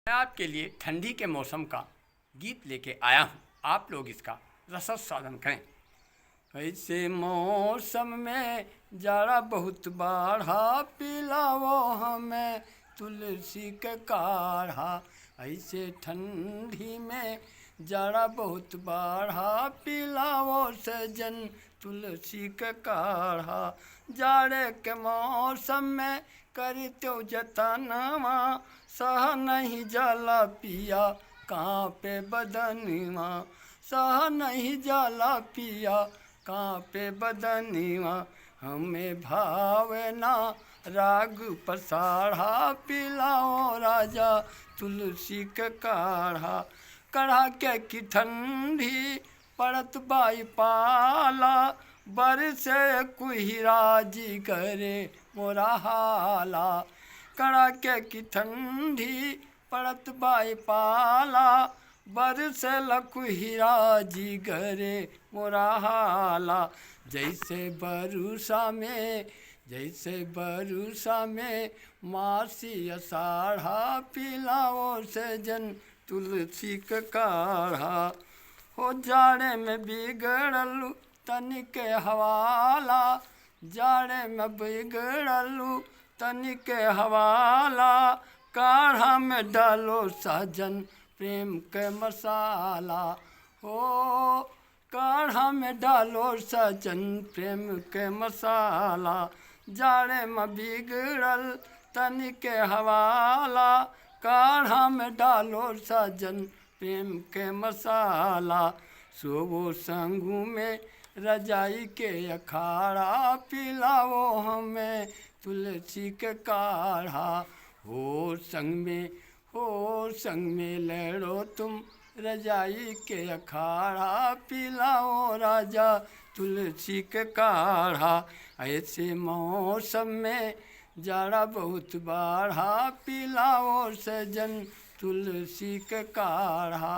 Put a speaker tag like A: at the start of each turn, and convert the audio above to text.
A: मैं आपके लिए ठंडी के मौसम का गीत लेके आया हूँ। आप लोग इसका रसास्वादन करें। ऐसे मौसम में जाड़ा बहुत बाढ़ा, पिलाओ हमें तुलसी के काढ़ा। ऐसे ठंडी में जाड़ा बहुत बाढ़ा, पिलाओ सजन तुलसी के काढ़ा। जाड़े के मौसम में करते जतनवा, सह नहीं जाला पिया कांपे बदनवा। सह नहीं जाला पिया कांपे बदनवा। हमें भावना राग पसाढ़ा, पिलाओ राजा तुलसी के काढ़ा। कढ़ा के की ठंडी पड़त बाई पाला, बरसे कुहिरा जी करे मोरा हाला। कड़ाके की ठंडी पड़त बाई पाला, बरसे लकुहिरा जी गरे मोरा हाला। जैसे बरुसा में मासी अषाढ़ा, पिलाओ सजन तुलसी का काढ़ा। हो जाड़े में बिगड़लू तनिक हवाला, जाड़े में बिगड़लू तनिक हवाला। काढ़ा में डालो साजन प्रेम के मसाला। हो काढ़ा में डालो सजन प्रेम के मसाला। जाड़े में बिगड़ल तनिक हवाला, काढ़ा में डालो सजन प्रेम के मसाला। सोवो संगू में रजाई के अखाड़ा, पिलाओ हमें तुलसी के काढ़ा। हो संग में लड़ो तुम रजाई के अखाड़ा, पिलाओ राजा तुलसी के काढ़ा। ऐसे मौसम में जाड़ा बहुत बाढ़ा, पिलाओ सजन तुलसी के काढ़ा।